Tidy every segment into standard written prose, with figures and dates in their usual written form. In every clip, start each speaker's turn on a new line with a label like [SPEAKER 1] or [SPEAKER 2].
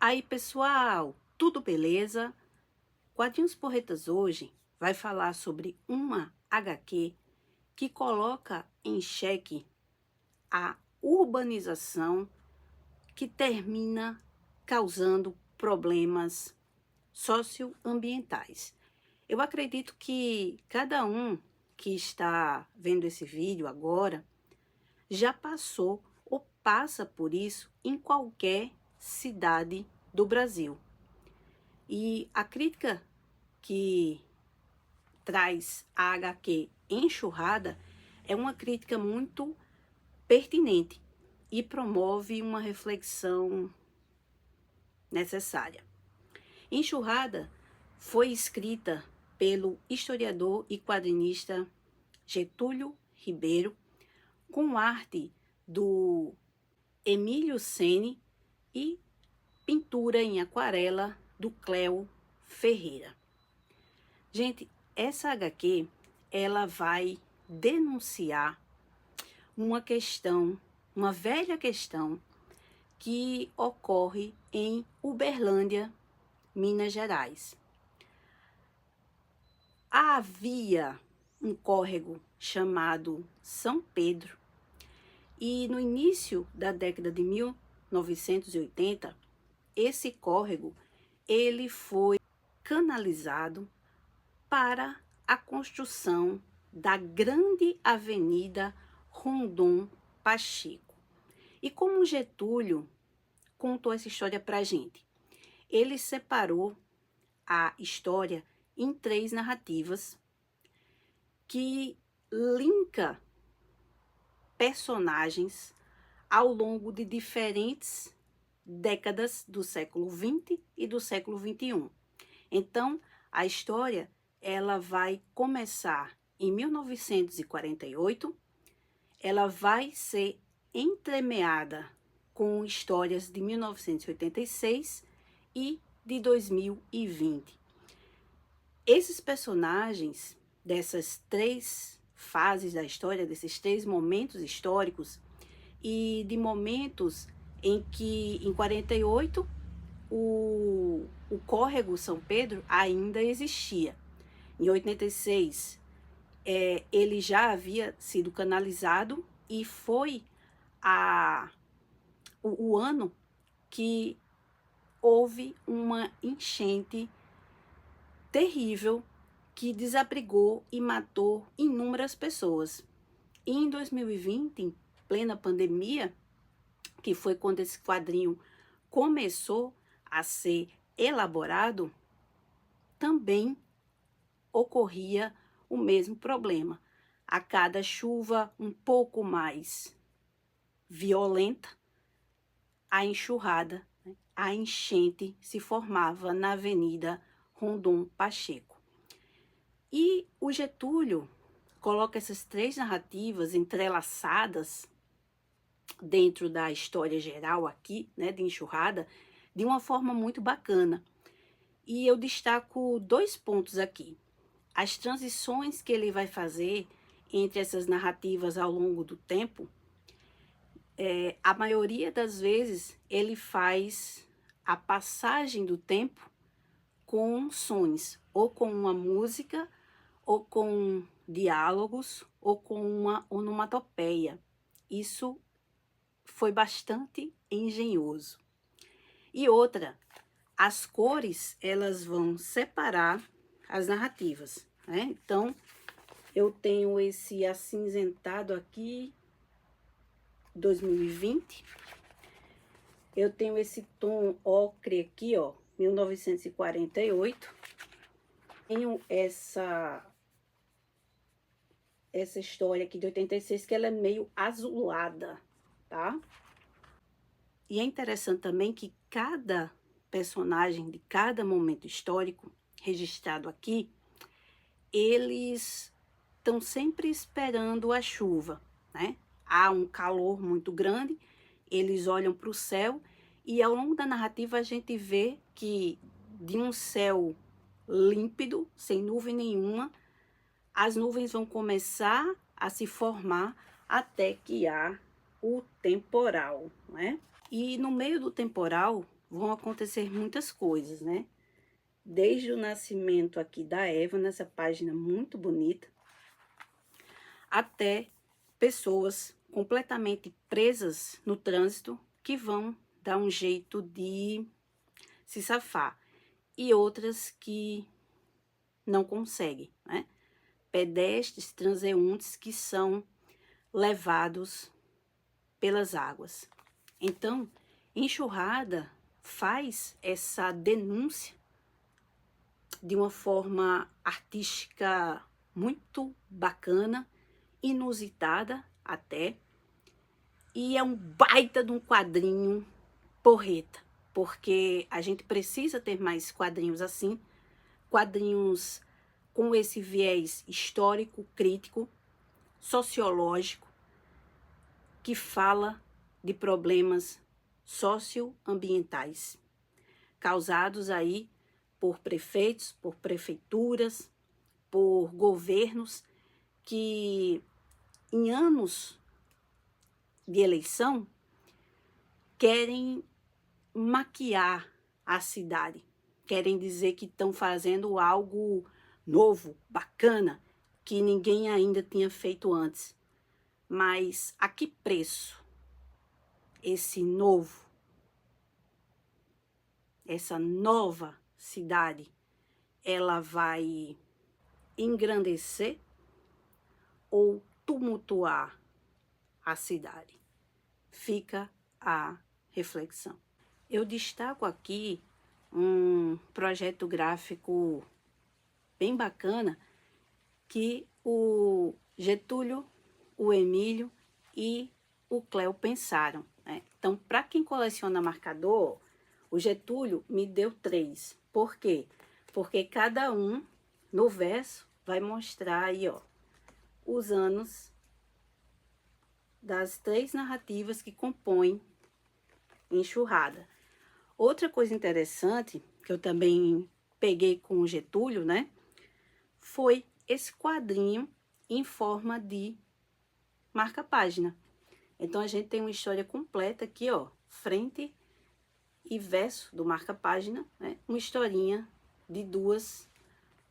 [SPEAKER 1] Aí, pessoal, tudo beleza? Quadrinhos Porretas hoje vai falar sobre uma HQ que coloca em xeque a urbanização que termina causando problemas socioambientais. Eu acredito que cada um que está vendo esse vídeo agora já passou ou passa por isso em qualquer cidade do Brasil. E a crítica que traz a HQ Enxurrada é uma crítica muito pertinente e promove uma reflexão necessária. Enxurrada foi escrita pelo historiador e quadrinista Getúlio Ribeiro, com arte do Emílio Ceni e pintura em aquarela do Cléo Ferreira. Gente, essa HQ, ela vai denunciar uma questão, uma velha questão que ocorre em Uberlândia, Minas Gerais. Havia um córrego chamado São Pedro e no início da década de 1980, esse córrego ele foi canalizado para a construção da grande avenida Rondon Pacheco. E como Getúlio contou essa história para a gente? Ele separou a história em 3 narrativas que linka personagens ao longo de diferentes décadas do século XX e do século XXI. Então, a história ela vai começar em 1948, ela vai ser entremeada com histórias de 1986 e de 2020. Esses personagens dessas 3 fases da história, desses 3 momentos históricos e de momentos em que em 48 o córrego São Pedro ainda existia. Em 86 ele já havia sido canalizado e foi o ano que houve uma enchente terrível que desabrigou e matou inúmeras pessoas. E em 2020, em plena pandemia, que foi quando esse quadrinho começou a ser elaborado, também ocorria o mesmo problema. A cada chuva um pouco mais violenta, a enxurrada, a enchente se formava na Avenida Rondon Pacheco. E o Getúlio coloca essas 3 narrativas entrelaçadas dentro da história geral aqui, né, de Enxurrada, de uma forma muito bacana. E eu destaco 2 pontos aqui. As transições que ele vai fazer entre essas narrativas ao longo do tempo, a maioria das vezes ele faz a passagem do tempo com sons, ou com uma música, ou com diálogos, ou com uma onomatopeia. Isso foi bastante engenhoso. E outra, as cores, elas vão separar as narrativas, né? Então, eu tenho esse acinzentado aqui, 2020. Eu tenho esse tom ocre aqui, ó, 1948. Tenho essa história aqui de 86, que ela é meio azulada, tá? E é interessante também que cada personagem de cada momento histórico registrado aqui, eles estão sempre esperando a chuva, né? Há um calor muito grande, eles olham para o céu e ao longo da narrativa a gente vê que de um céu límpido, sem nuvem nenhuma, as nuvens vão começar a se formar até que há o temporal, né? E no meio do temporal vão acontecer muitas coisas, né? Desde o nascimento aqui da Eva, nessa página muito bonita, até pessoas completamente presas no trânsito que vão dar um jeito de se safar, e outras que não conseguem, né? Pedestres, transeuntes que são levados pelas águas. Então, Enxurrada faz essa denúncia de uma forma artística muito bacana, inusitada até, e é um baita de um quadrinho porreta, porque a gente precisa ter mais quadrinhos assim, quadrinhos com esse viés histórico, crítico, sociológico, que fala de problemas socioambientais causados aí por prefeitos, por prefeituras, por governos que em anos de eleição querem maquiar a cidade, querem dizer que estão fazendo algo novo, bacana, que ninguém ainda tinha feito antes. Mas a que preço esse novo, essa nova cidade, ela vai engrandecer ou tumultuar a cidade? Fica a reflexão. Eu destaco aqui um projeto gráfico bem bacana que o Getúlio, o Emílio e o Cléo pensaram, né? Então, para quem coleciona marcador, o Getúlio me deu 3. Por quê? Porque cada um, no verso, vai mostrar aí, ó, os anos das 3 narrativas que compõem Enxurrada. Outra coisa interessante, que eu também peguei com o Getúlio, né, foi esse quadrinho em forma de marca-página. Então, a gente tem uma história completa aqui, ó, frente e verso do marca-página, né, uma historinha de 2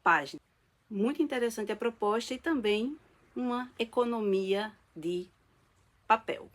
[SPEAKER 1] páginas. Muito interessante a proposta e também uma economia de papel.